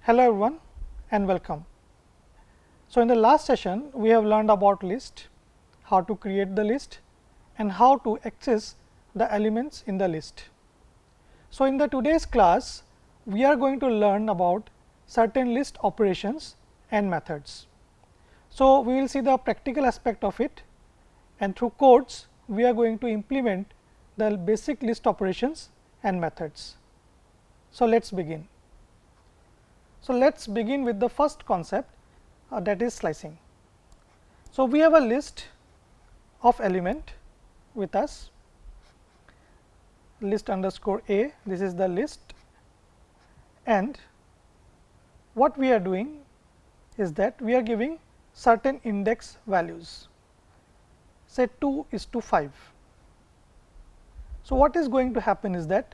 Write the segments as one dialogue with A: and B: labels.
A: Hello everyone and welcome. So, in the last session we have learned about list, how to create the list and how to access the elements in the list. So, in the today's class we are going to learn about certain list operations and methods. So, we will see the practical aspect of it, and through codes we are going to implement the basic list operations and methods. So, let us begin. So, let us begin with the first concept, that is slicing. So, we have a list of element with us, list underscore A, this is the list, and what we are doing is that we are giving certain index values, say 2 is to 5. So, what is going to happen is that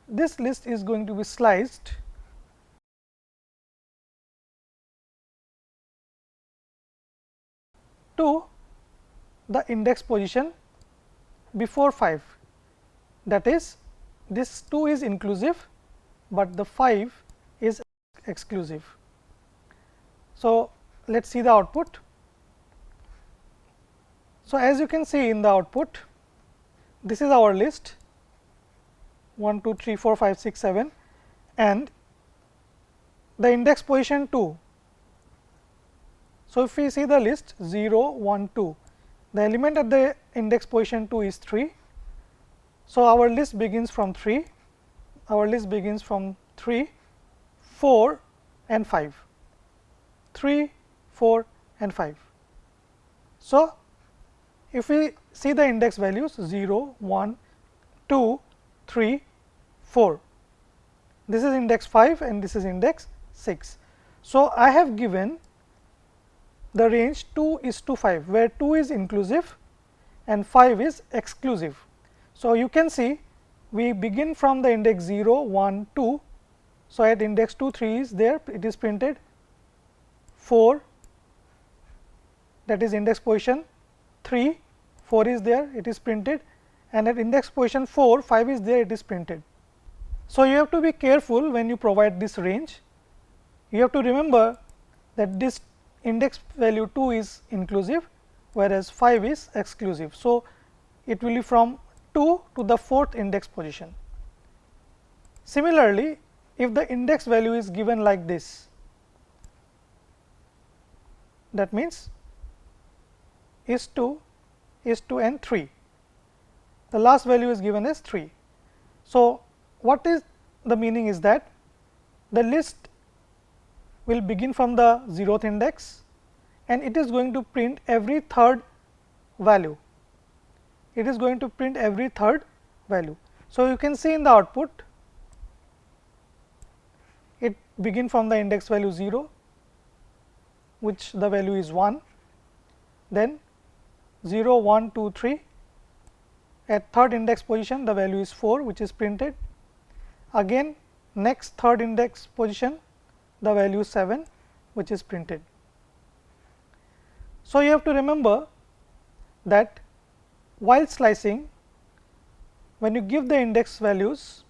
A: this list is going to be sliced to the index position before 5, that is this 2 is inclusive, but the 5 is exclusive. So, let us see the output. So, as you can see in the output, this is our list 1, 2, 3, 4, 5, 6, 7 and the index position 2. So, if we see the list 0, 1, 2, the element at the index position 2 is 3. So, our list begins from 3, 4 and 5, 3, 4 and 5. So, if we see the index values 0, 1, 2, 3, 4, this is index 5 and this is index 6. So, I have given the range 2 is to 5, where 2 is inclusive and 5 is exclusive. So, you can see we begin from the index 0, 1, 2. So, at index 2, 3 is there, it is printed, 4, that is index position 3, 4 is there, it is printed, and at index position 4, 5 is there, it is printed. So, you have to be careful when you provide this range. You have to remember that this index value 2 is inclusive, whereas 5 is exclusive. So, it will be from 2 to the 4th index position. Similarly, if the index value is given like this, that means is to and 3, the last value is given as 3. So, what is the meaning is that the list will begin from the 0th index and it is going to print every third value. It is going to print every third value. So, you can see in the output, it begin from the index value 0, which the value is 1, then 0, 1, 2, 3, at third index position the value is 4, which is printed, again next third index position the value is 7, which is printed. So, you have to remember that while slicing, when you give the index values,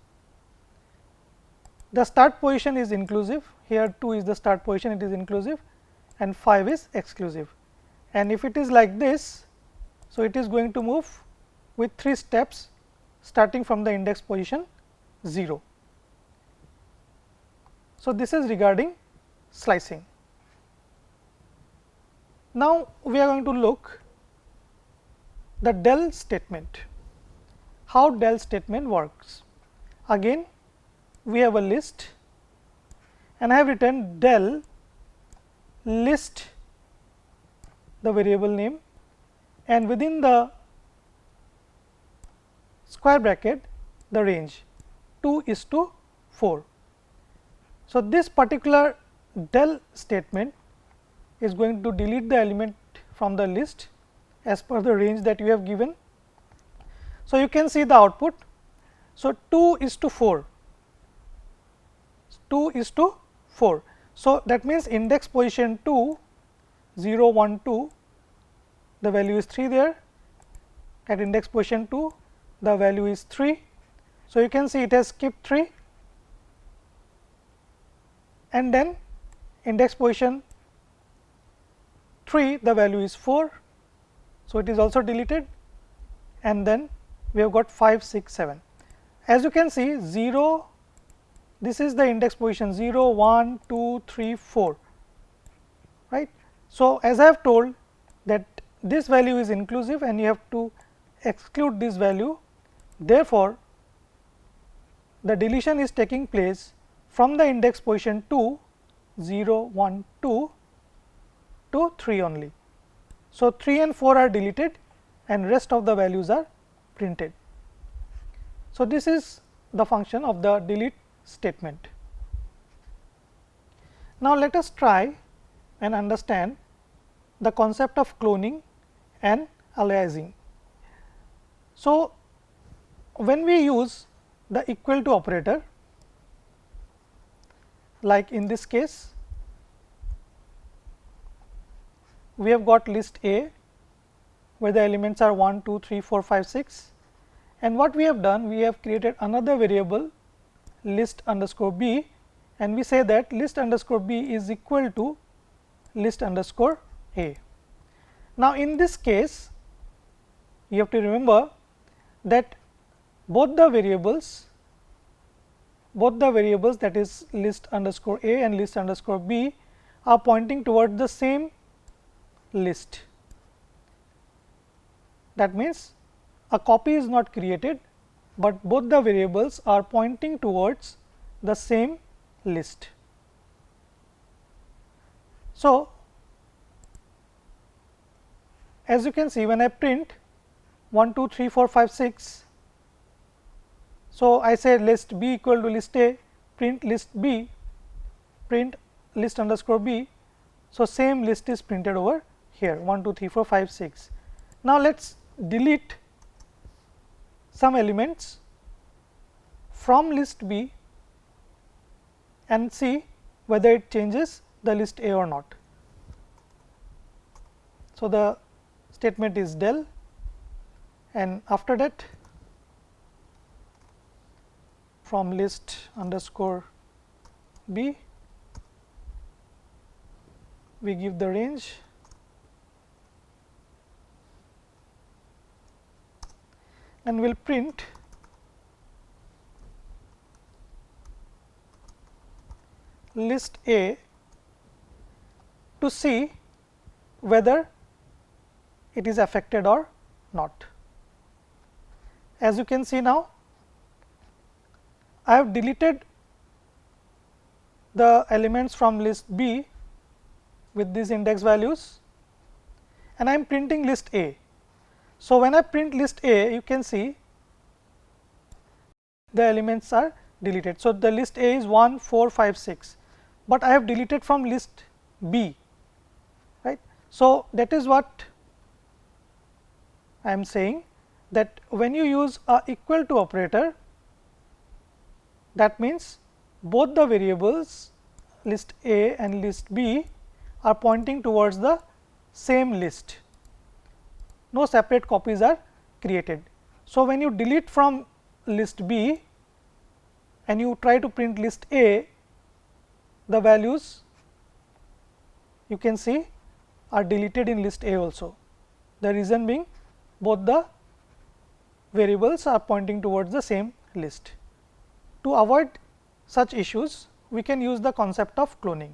A: the start position is inclusive, here 2 is the start position, it is inclusive, and 5 is exclusive. And if it is like this, so it is going to move with 3 steps starting from the index position 0. So, this is regarding slicing. Now, we are going to look the del statement, how del statement works. Again we have a list and I have written del list, the variable name, and within the square bracket the range 2 is to 4. So, this particular del statement is going to delete the element from the list as per the range that you have given. So, you can see the output. So, 2 is to 4, 2 is to 4. So, that means index position 2, 0, 1, 2, the value is 3 there, at index position 2 the value is 3. So, you can see it has skipped 3, and then index position 3 the value is 4. So, it is also deleted, and then we have got 5, 6, 7. As you can see 0, this is the index position 0, 1, 2, 3, 4, right. So, as I have told that this value is inclusive and you have to exclude this value. Therefore, the deletion is taking place from the index position 2, 0, 1, 2 to 3 only. So, 3 and 4 are deleted and rest of the values are printed. So, this is the function of the delete statement. Now, let us try and understand the concept of cloning and aliasing. So, when we use the equal to operator, like in this case, we have got list A where the elements are 1, 2, 3, 4, 5, 6, and what we have done, we have created another variable list underscore B, and we say that list underscore B is equal to list underscore A. Now, in this case, you have to remember that both the variables that is list underscore A and list underscore B are pointing towards the same list. That means, a copy is not created, but both the variables are pointing towards the same list. So, as you can see, when I print 1, 2, 3, 4, 5, 6, so I say list B equal to list A, print list B, print list underscore B. So, same list is printed over here 1, 2, 3, 4, 5, 6. Now, let us delete some elements from list B and see whether it changes the list A or not. So, the statement is del, and after that from list underscore B we give the range and will print list A to see whether it is affected or not. As you can see now, I have deleted the elements from list B with these index values, and I am printing list A. So, when I print list A, you can see the elements are deleted. So, the list A is 1, 4, 5, 6, but I have deleted from list B, right. So, that is what I am saying, that when you use a equal to operator, that means both the variables list A and list B are pointing towards the same list. No separate copies are created. So, when you delete from list B and you try to print list A, the values you can see are deleted in list A also. The reason being both the variables are pointing towards the same list. To avoid such issues, we can use the concept of cloning.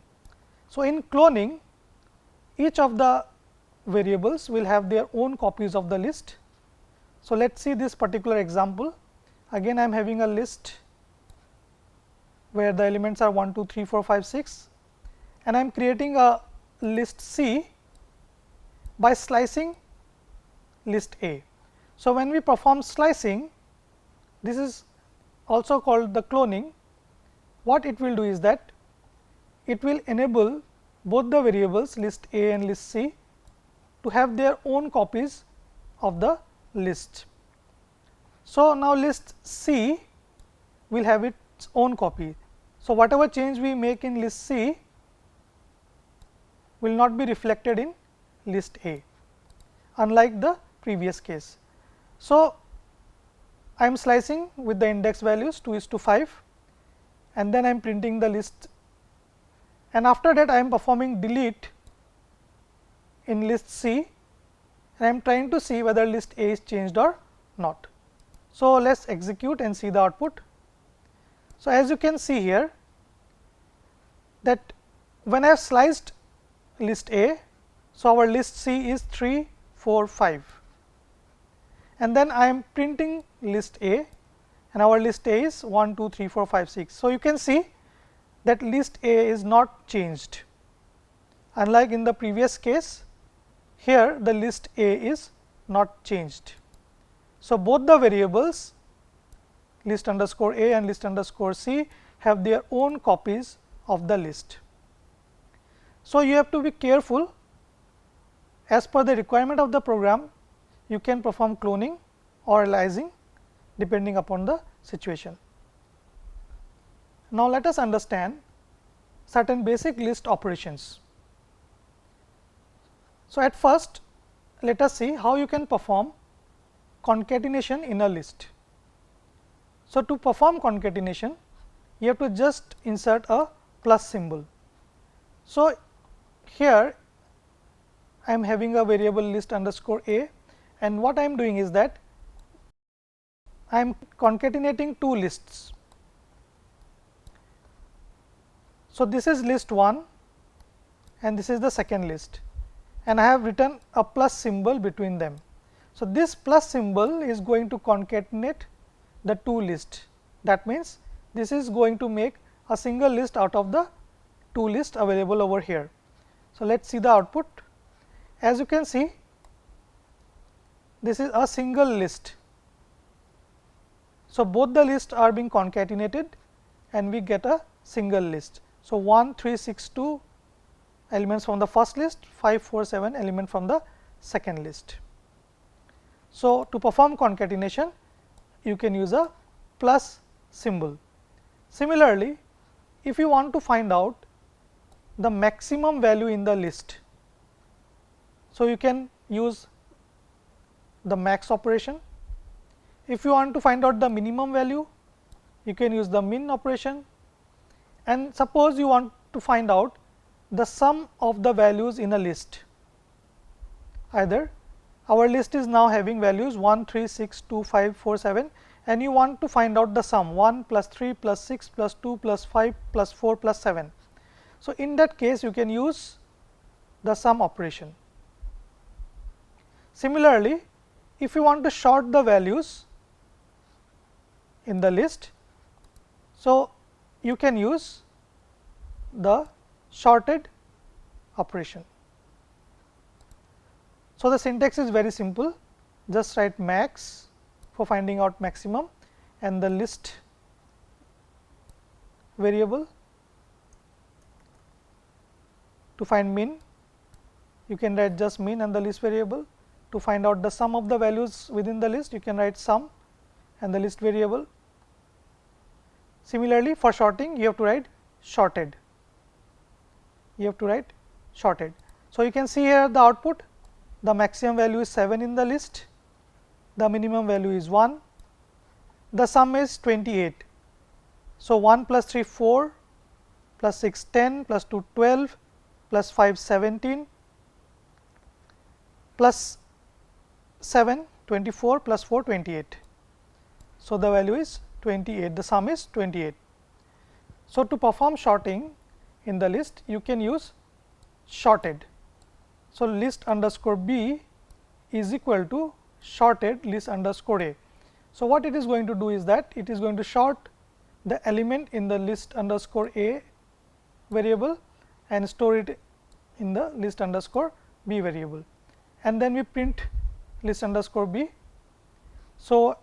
A: So, in cloning, each of the variables will have their own copies of the list. So, let us see this particular example. Again, I am having a list where the elements are 1, 2, 3, 4, 5, 6, and I am creating a list C by slicing list A. So, when we perform slicing, this is also called the cloning. What it will do is that it will enable both the variables list A and list C to have their own copies of the list. So, now list C will have its own copy. So, whatever change we make in list C will not be reflected in list A, unlike the previous case. So, I am slicing with the index values 2:5 and then I am printing the list, and after that I am performing delete in list C and I am trying to see whether list A is changed or not. So, let us execute and see the output. So, as you can see here that when I have sliced list A, so our list C is 3, 4, 5 and then I am printing list A and our list A is 1, 2, 3, 4, 5, 6. So, you can see that list A is not changed, unlike in the previous case. Here the list A is not changed. So, both the variables list underscore A and list underscore C have their own copies of the list. So, you have to be careful. As per the requirement of the program, you can perform cloning or aliasing depending upon the situation. Now, let us understand certain basic list operations. So, at first let us see how you can perform concatenation in a list. So, to perform concatenation, you have to just insert a plus symbol. So, here I am having a variable list underscore A, and what I am doing is that I am concatenating two lists. So, this is list 1 and this is the second list, and I have written a plus symbol between them. So, this plus symbol is going to concatenate the two lists. That means, this is going to make a single list out of the two lists available over here. So, let us see the output. As you can see, this is a single list. So, both the lists are being concatenated and we get a single list. So, 1, 3, 6, 2 elements from the first list, 5, 4, 7 element from the second list. So, to perform concatenation, you can use a plus symbol. Similarly, if you want to find out the maximum value in the list, so you can use the max operation. If you want to find out the minimum value, you can use the min operation, and suppose you want to find out the sum of the values in a list. Either our list is now having values 1, 3, 6, 2, 5, 4, 7 and you want to find out the sum 1 plus 3 plus 6 plus 2 plus 5 plus 4 plus 7. So, in that case you can use the sum operation. Similarly, if you want to sort the values in the list, so you can use the sorted operation. So, the syntax is very simple, just write max for finding out maximum and the list variable. To find min, you can write just min and the list variable. To find out the sum of the values within the list, you can write sum and the list variable. Similarly, for sorting, you have to write sorted. So, you can see here the output. The maximum value is 7 in the list, the minimum value is 1, the sum is 28. So, 1 plus 3 4 plus 6 10 plus 2 12 plus 5 17 plus 7 24 plus 4 28. So, the value is 28, the sum is 28. So, to perform sorting in the list, you can use sorted. So, list underscore B is equal to sorted list underscore A. So, what it is going to do is that it is going to sort the element in the list underscore A variable and store it in the list underscore B variable, and then we print list underscore B. So,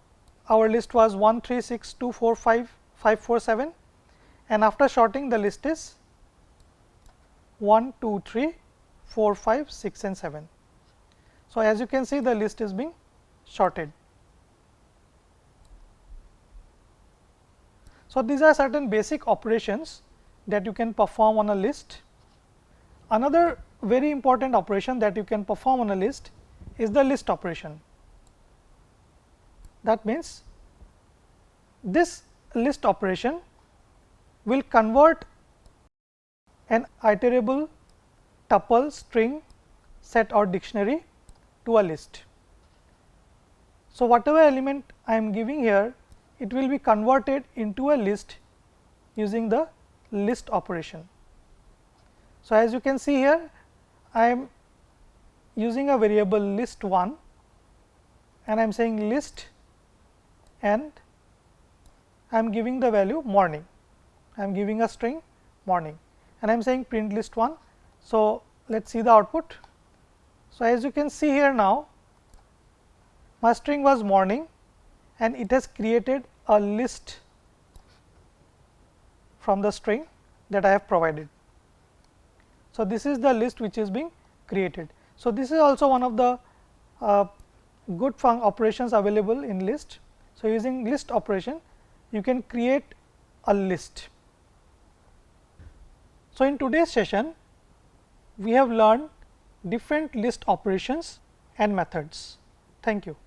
A: our list was 1 3 6 2 4 5 5 4 7 and after sorting the list is 1, 2, 3, 4, 5, 6 and 7. So, as you can see, the list is being sorted. So, these are certain basic operations that you can perform on a list. Another very important operation that you can perform on a list is the list operation. That means, this list operation will convert an iterable tuple, string, set or dictionary to a list. So, whatever element I am giving here, it will be converted into a list using the list operation. So, as you can see here, I am using a variable list 1 and I am saying list and I am giving the value morning. I am giving a string morning and I am saying print list 1. So, let us see the output. So, as you can see here now, my string was morning and it has created a list from the string that I have provided. So, this is the list which is being created. So, this is also one of the good operations available in list. So, using list operation you can create a list. So, in today's session we have learned different list operations and methods. Thank you.